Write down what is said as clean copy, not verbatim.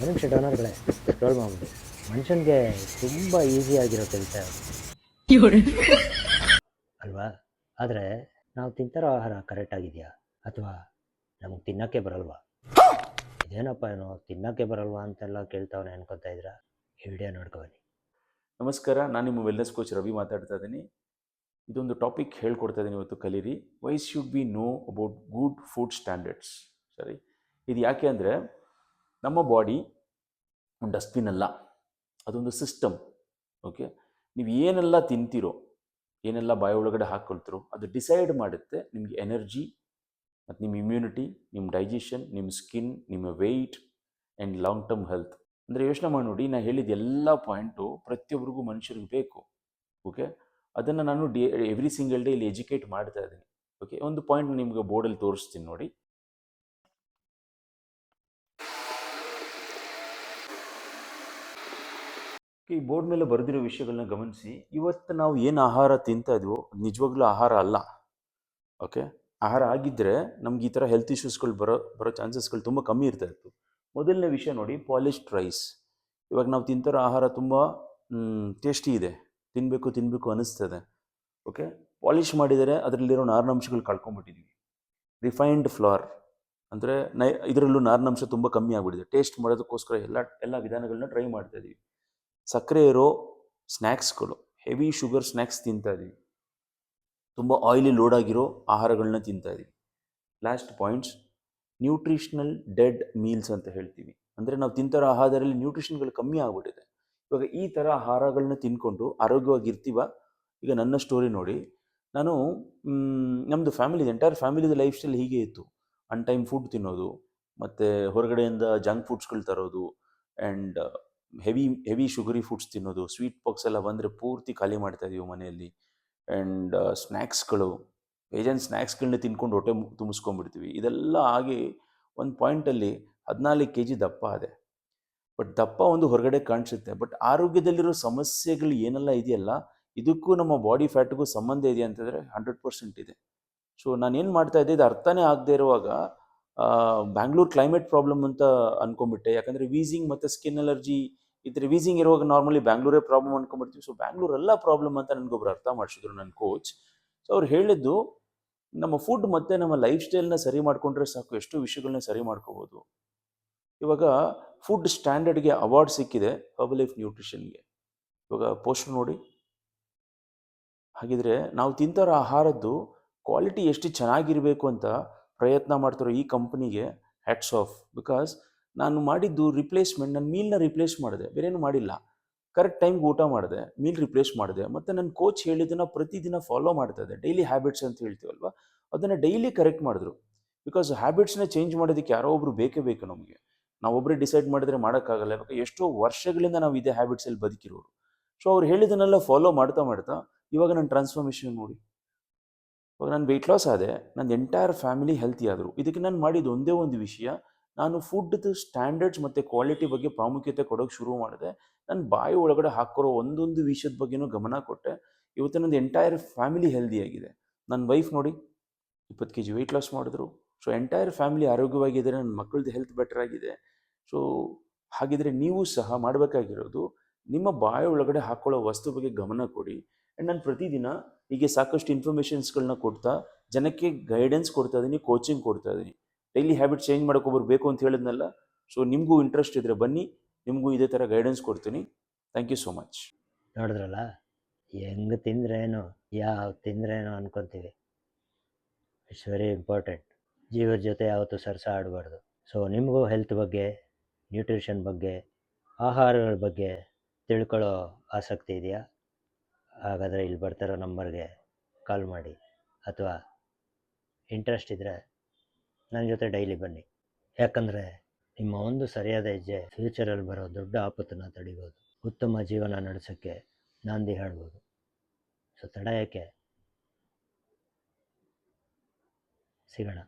ಒಂದು ನಿಮಿಷ ಡೋನರ್ಗಳೇ, ಸ್ಕ್ರೋಲ್ ಮಾಡ್ಬಿಡಿ. ಮನುಷ್ಯನಿಗೆ ತುಂಬ ಈಸಿಯಾಗಿರೋ ಕೆಲಸ ಅಲ್ವಾ? ಆದರೆ ನಾವು ತಿಂತಾರೋ ಆಹಾರ ಕರೆಕ್ಟಾಗಿದೆಯಾ, ಅಥವಾ ನಮಗೆ ತಿನ್ನೋಕ್ಕೆ ಬರಲ್ವಾ? ಇದೇನಪ್ಪ ಏನೋ ತಿನ್ನೋಕ್ಕೆ ಬರಲ್ವಾ ಅಂತೆಲ್ಲ ಕೇಳ್ತಾವನೆ ಅನ್ಕೊತಾ ಇದ್ದೀರಾ? ಈ ವಿಡಿಯೋ ನೋಡ್ಕೊಬನ್ನಿ. ನಮಸ್ಕಾರ, ನಾನು ನಿಮ್ಮ ವೆಲ್ನೆಸ್ ಕೋಚ್ ರವಿ ಮಾತಾಡ್ತಾ ಇದ್ದೀನಿ. ಇದೊಂದು ಟಾಪಿಕ್ ಹೇಳ್ಕೊಡ್ತಾ ಇದ್ದೀನಿ ಇವತ್ತು. ಕಲೀರಿ, why should we know about good food standards. ಸರಿ, ಇದು ಯಾಕೆ ಅಂದರೆ ನಮ್ಮ ಬಾಡಿ ಒಂದು ಡಸ್ಟ್ಬಿನ್ ಅಲ್ಲ, ಅದೊಂದು ಸಿಸ್ಟಮ್. ಓಕೆ, ನೀವು ಏನೆಲ್ಲ ತಿಂತೀರೋ, ಏನೆಲ್ಲ ಬಾಯಿ ಒಳಗಡೆ ಹಾಕ್ಕೊಳ್ತಿರೋ, ಅದು ಡಿಸೈಡ್ ಮಾಡುತ್ತೆ ನಿಮಗೆ ಎನರ್ಜಿ ಮತ್ತು ನಿಮ್ಮ ಇಮ್ಯುನಿಟಿ, ನಿಮ್ಮ ಡೈಜೆಷನ್, ನಿಮ್ಮ ಸ್ಕಿನ್, ನಿಮ್ಮ weight and long term health. ಅಂದರೆ ಯೋಚನೆ ಮಾಡಿ ನೋಡಿ, ನಾನು ಹೇಳಿದ ಎಲ್ಲ ಪಾಯಿಂಟು ಪ್ರತಿಯೊಬ್ಬರಿಗೂ ಮನುಷ್ಯರಿಗೆ ಬೇಕು. ಓಕೆ, ಅದನ್ನು ನಾನು ಎವ್ರಿ ಸಿಂಗಲ್ ಡೇ ಇಲ್ಲಿ ಎಜುಕೇಟ್ ಮಾಡ್ತಾ ಇದ್ದೀನಿ. ಓಕೆ, ಒಂದು ಪಾಯಿಂಟ್ ನಿಮಗೆ ಬೋರ್ಡಲ್ಲಿ ತೋರಿಸ್ತೀನಿ ನೋಡಿ. ಈ ಬೋರ್ಡ್ ಮೇಲೆ ಬರೆದಿರೋ ವಿಷಯಗಳನ್ನ ಗಮನಿಸಿ. ಇವತ್ತು ನಾವು ಏನು ಆಹಾರ ತಿಂತಾ ಇದೀವೋ ನಿಜವಾಗ್ಲೂ ಆಹಾರ ಅಲ್ಲ. ಓಕೆ, ಆಹಾರ ಆಗಿದ್ದರೆ ನಮ್ಗೆ ಈ ಥರ ಹೆಲ್ತ್ ಇಶ್ಯೂಸ್ಗಳು ಬರೋ ಚಾನ್ಸಸ್ಗಳು ತುಂಬ ಕಮ್ಮಿ ಇರ್ತಾ ಇತ್ತು. ಮೊದಲನೇ ವಿಷಯ ನೋಡಿ, ಪಾಲಿಶ್ಡ್ ರೈಸ್. ಇವಾಗ ನಾವು ತಿಂತಿರೋ ಆಹಾರ ತುಂಬ ಟೇಸ್ಟಿ ಇದೆ, ತಿನ್ನಬೇಕು ಅನ್ನಿಸ್ತದೆ. ಓಕೆ, ಪಾಲಿಷ್ ಮಾಡಿದರೆ ಅದರಲ್ಲಿರೋ ನಾರಿನಾಂಶಗಳು ಕಳ್ಕೊಂಡ್ಬಿಟ್ಟಿದ್ದೀವಿ. ರಿಫೈನ್ಡ್ ಫ್ಲೋರ್ ಅಂದರೆ ಇದರಲ್ಲೂ ನಾರಿನಾಂಶ ತುಂಬ ಕಮ್ಮಿ ಆಗಿಬಿಟ್ಟಿದೆ. ಟೇಸ್ಟ್ ಮಾಡೋದಕ್ಕೋಸ್ಕರ ಎಲ್ಲ ವಿಧಾನಗಳನ್ನ ಟ್ರೈ ಮಾಡ್ತಾ ಇದ್ದೀವಿ. ಸಕ್ಕರೆ ಇರೋ ಸ್ನ್ಯಾಕ್ಸ್ಗಳು, ಹೆವಿ ಶುಗರ್ ಸ್ನ್ಯಾಕ್ಸ್ ತಿಂತಾ ಇದ್ದೀವಿ. ತುಂಬ ಆಯಿಲಿ ಲೋಡ್ ಆಗಿರೋ ಆಹಾರಗಳನ್ನ ತಿಂತಾ ಇದ್ದೀವಿ. Last points, nutritional dead meals ಅಂತ ಹೇಳ್ತೀವಿ. ಅಂದರೆ ನಾವು ತಿಂತಾರೋ ಆಹಾರದಲ್ಲಿ ನ್ಯೂಟ್ರಿಷನ್ಗಳು ಕಮ್ಮಿ ಆಗಿಬಿಟ್ಟಿದೆ. ಇವಾಗ ಈ ಥರ ಆಹಾರಗಳನ್ನ ತಿಂದ್ಕೊಂಡು ಆರೋಗ್ಯವಾಗಿರ್ತೀವ? ಈಗ ನನ್ನ ಸ್ಟೋರಿ ನೋಡಿ. ನಾನು ನಮ್ಮದು ಎಂಟೈರ್ ಫ್ಯಾಮಿಲಿದು ಲೈಫ್ ಸ್ಟೈಲ್ ಹೀಗೆ ಇತ್ತು. ಅನ್ಟೈಮ್ ಫುಡ್ ತಿನ್ನೋದು, ಮತ್ತು ಹೊರಗಡೆಯಿಂದ ಜಂಕ್ ಫುಡ್ಸ್ಗಳು ತರೋದು, ಆ್ಯಂಡ್ ಹೆವಿ ಶುಗರಿ ಫುಡ್ಸ್ ತಿನ್ನೋದು. ಸ್ವೀಟ್ ಬಾಕ್ಸ್ ಎಲ್ಲ ಬಂದರೆ ಪೂರ್ತಿ ಖಾಲಿ ಮಾಡ್ತಾಯಿದ್ದೀವಿ ಮನೆಯಲ್ಲಿ. ಆ್ಯಂಡ್ ಸ್ನ್ಯಾಕ್ಸ್ಗಳು, ಬೇಜಾನ್ ಸ್ನ್ಯಾಕ್ಸ್ಗಳನ್ನ ತಿನ್ಕೊಂಡು ಹೊಟ್ಟೆ ತುಂಬಿಸ್ಕೊಂಡ್ಬಿಡ್ತೀವಿ. ಇದೆಲ್ಲ ಆಗಿ ಒಂದು ಪಾಯಿಂಟಲ್ಲಿ 14 kg ದಪ್ಪ ಆದೆ. ಬಟ್ ದಪ್ಪ ಒಂದು ಹೊರಗಡೆ ಕಾಣಿಸುತ್ತೆ, ಬಟ್ ಆರೋಗ್ಯದಲ್ಲಿರೋ ಸಮಸ್ಯೆಗಳು ಏನೆಲ್ಲ ಇದೆಯಲ್ಲ, ಇದಕ್ಕೂ ನಮ್ಮ ಬಾಡಿ ಫ್ಯಾಟ್ಗೂ ಸಂಬಂಧ ಇದೆ ಅಂತಂದರೆ 100% ಇದೆ. ಸೊ ನಾನೇನು ಮಾಡ್ತಾ ಇದ್ದೆ, ಇದು ಅರ್ಥನೇ ಆಗದೆ ಇರುವಾಗ ಬ್ಯಾಂಗ್ಳೂರ್ ಕ್ಲೈಮೇಟ್ ಪ್ರಾಬ್ಲಮ್ ಅಂತ ಅಂದ್ಕೊಂಡ್ಬಿಟ್ಟೆ. ಯಾಕಂದರೆ ವೀಸಿಂಗ್ ಮತ್ತು ಸ್ಕಿನ್ ಅಲರ್ಜಿ ಇದ್ರೆ, ವೀಸಿಂಗ್ ಇರುವಾಗ ನಾರ್ಮಲಿ ಬ್ಯಾಂಗ್ಳೂರೇ ಪ್ರಾಬ್ಲಮ್ ಅಂದ್ಕೊಂಡ್ಬಿಡ್ತೀವಿ. ಸೊ ಬ್ಯಾಂಗ್ಳೂರೆಲ್ಲ ಪ್ರಾಬ್ಲಮ್ ಅಂತ ನನಗೊಬ್ರು ಅರ್ಥ ಮಾಡಿಸಿದ್ರು, ನನ್ನ ಕೋಚ್. ಸೊ ಅವ್ರು ಹೇಳಿದ್ದು, ನಮ್ಮ ಫುಡ್ ಮತ್ತು ನಮ್ಮ ಲೈಫ್ ಸ್ಟೈಲ್ನ ಸರಿ ಮಾಡಿಕೊಂಡ್ರೆ ಸಾಕು, ಎಷ್ಟೋ ವಿಷಯಗಳನ್ನ ಸರಿ ಮಾಡ್ಕೋಬೋದು. ಇವಾಗ ಫುಡ್ ಸ್ಟ್ಯಾಂಡರ್ಡ್ಗೆ ಅವಾರ್ಡ್ ಸಿಕ್ಕಿದೆ ಹರ್ಬಲೈಫ್ ನ್ಯೂಟ್ರಿಷನ್ಗೆ. ಇವಾಗ ಪೋಸ್ಟರ್ ನೋಡಿ. ಹಾಗಿದ್ರೆ ನಾವು ತಿಂತಾರೋ ಆಹಾರದ್ದು ಕ್ವಾಲಿಟಿ ಎಷ್ಟು ಚೆನ್ನಾಗಿರಬೇಕು ಅಂತ ಪ್ರಯತ್ನ ಮಾಡ್ತಾರೋ ಈ ಕಂಪ್ನಿಗೆ ಹ್ಯಾಟ್ಸ್ ಆಫ್. ಬಿಕಾಸ್ ನಾನು ಮಾಡಿದ್ದು ರಿಪ್ಲೇಸ್ಮೆಂಟ್, ನನ್ನ ಮೀಲ್ನ ರಿಪ್ಲೇಸ್ ಮಾಡಿದೆ, ಬೇರೇನು ಮಾಡಿಲ್ಲ. ಕರೆಕ್ಟ್ ಟೈಮ್ಗೆ ಊಟ ಮಾಡಿದೆ, ಮೀಲ್ ರಿಪ್ಲೇಸ್ ಮಾಡಿದೆ, ಮತ್ತು ನನ್ನ ಕೋಚ್ ಹೇಳಿದ್ದನ್ನು ಪ್ರತಿದಿನ ಫಾಲೋ ಮಾಡ್ತಾ ಇದ್ದೆ. ಡೈಲಿ ಹ್ಯಾಬಿಟ್ಸ್ ಅಂತ ಹೇಳ್ತೀವಲ್ವ, ಅದನ್ನು ಡೈಲಿ ಕರೆಕ್ಟ್ ಮಾಡಿದ್ರು. ಬಿಕಾಸ್ ಹ್ಯಾಬಿಟ್ಸ್ನ ಚೇಂಜ್ ಮಾಡೋದಕ್ಕೆ ಯಾರೋ ಒಬ್ರು ಬೇಕೇ ಬೇಕು ನಮಗೆ. ನಾವೊಬ್ಬರೇ ಡಿಸೈಡ್ ಮಾಡಿದ್ರೆ ಮಾಡೋಕ್ಕಾಗಲ್ಲ. ಇವಾಗ ಎಷ್ಟೋ ವರ್ಷಗಳಿಂದ ನಾವು ಇದೇ ಹ್ಯಾಬಿಟ್ಸಲ್ಲಿ ಬದುಕಿರೋರು. ಸೊ ಅವ್ರು ಹೇಳಿದ್ದನ್ನೆಲ್ಲ ಫಾಲೋ ಮಾಡ್ತಾ ಇವಾಗ ನನ್ನ ಟ್ರಾನ್ಸ್ಫಾರ್ಮೇಷನ್ ನೋಡಿ. ಇವಾಗ ನಾನು ವೆಯ್ಟ್ ಲಾಸ್ ಆದೆ, ನನ್ನ ಎಂಟೈರ್ ಫ್ಯಾಮಿಲಿ ಹೆಲ್ತಿ ಆದರು. ಇದಕ್ಕೆ ನಾನು ಮಾಡಿದ್ದು ಒಂದೇ ಒಂದು ವಿಷಯ, ನಾನು ಫುಡ್ದು ಸ್ಟ್ಯಾಂಡರ್ಡ್ಸ್ ಮತ್ತು ಕ್ವಾಲಿಟಿ ಬಗ್ಗೆ ಪ್ರಾಮುಖ್ಯತೆ ಕೊಡೋಕ್ಕೆ ಶುರು ಮಾಡಿದೆ. ನನ್ನ ಬಾಯಿ ಒಳಗಡೆ ಹಾಕಿರೋ ಒಂದೊಂದು ವಿಷಯದ ಬಗ್ಗೆನೂ ಗಮನ ಕೊಟ್ಟೆ. ಇವತ್ತು ನನ್ನ ಎಂಟೈರ್ ಫ್ಯಾಮಿಲಿ ಹೆಲ್ದಿಯಾಗಿದೆ. ನನ್ನ ವೈಫ್ ನೋಡಿ 20 kg ವೆಯ್ಟ್ ಲಾಸ್ ಮಾಡಿದ್ರು. ಸೊ ಎಂಟೈರ್ ಫ್ಯಾಮಿಲಿ ಆರೋಗ್ಯವಾಗಿದ್ದಾರೆ, ನನ್ನ ಮಕ್ಕಳದ್ದು ಹೆಲ್ತ್ ಬೆಟರ್ ಆಗಿದೆ. ಸೊ ಹಾಗಿದ್ರೆ ನೀವು ಸಹ ಮಾಡಬೇಕಾಗಿರೋದು, ನಿಮ್ಮ ಬಾಯಿ ಒಳಗಡೆ ಹಾಕ್ಕೊಳ್ಳೋ ವಸ್ತು ಬಗ್ಗೆ ಗಮನ ಕೊಡಿ. ಆ್ಯಂಡ್ ನಾನು ಪ್ರತಿದಿನ ಹೀಗೆ ಸಾಕಷ್ಟು ಇನ್ಫಾರ್ಮೇಷನ್ಸ್ಗಳನ್ನ ಕೊಡ್ತಾ ಜನಕ್ಕೆ ಗೈಡೆನ್ಸ್ ಕೊಡ್ತಾ ಇದ್ದೀನಿ, ಕೋಚಿಂಗ್ ಕೊಡ್ತಾ ಇದ್ದೀನಿ. ಡೈಲಿ ಹ್ಯಾಬಿಟ್ ಚೇಂಜ್ ಮಾಡೋಕ್ಕೊಬ್ಬರು ಬೇಕು ಅಂತ ಹೇಳಿದ್ನಲ್ಲ. ಸೊ ನಿಮಗೂ ಇಂಟ್ರೆಸ್ಟ್ ಇದ್ದರೆ ಬನ್ನಿ, ನಿಮಗೂ ಇದೇ ಥರ ಗೈಡೆನ್ಸ್ ಕೊಡ್ತೀನಿ. Thank you so much. ನೋಡಿದ್ರಲ್ಲ, ಹೆಂಗೆ ತಿಂದ್ರೇನು, ಯಾವ ತಿಂದ್ರೇನು ಅನ್ಕೊತೀವಿ. It's very important. ಜೀವದ ಜೊತೆ ಯಾವತ್ತೂ ಸರ್ಸ ಆಡಬಾರ್ದು. ಸೊ ನಿಮಗೂ ಹೆಲ್ತ್ ಬಗ್ಗೆ, ನ್ಯೂಟ್ರಿಷನ್ ಬಗ್ಗೆ, ಆಹಾರಗಳ ಬಗ್ಗೆ ತಿಳ್ಕೊಳ್ಳೋ ಆಸಕ್ತಿ ಇದೆಯಾ? ಹಾಗಾದರೆ ಇಲ್ಲಿ ಬರ್ತಿರೋ ನಂಬರ್ಗೆ ಕಾಲ್ ಮಾಡಿ, ಅಥವಾ ಇಂಟ್ರೆಸ್ಟ್ ಇದ್ದರೆ ನನ್ನ ಜೊತೆ ಡೈಲಿ ಬನ್ನಿ. ಯಾಕಂದರೆ ನಿಮ್ಮ ಒಂದು ಸರಿಯಾದ ಹೆಜ್ಜೆ ಫ್ಯೂಚರಲ್ಲಿ ಬರೋ ದೊಡ್ಡ ಆಪತ್ತನ್ನು ತಡಿಬೋದು, ಉತ್ತಮ ಜೀವನ ನಡೆಸೋಕ್ಕೆ ನಾಂದಿ ಹೇಳ್ಬೋದು. ಸೊ ತಡ ಯಾಕೆ, ಸಿಗೋಣ.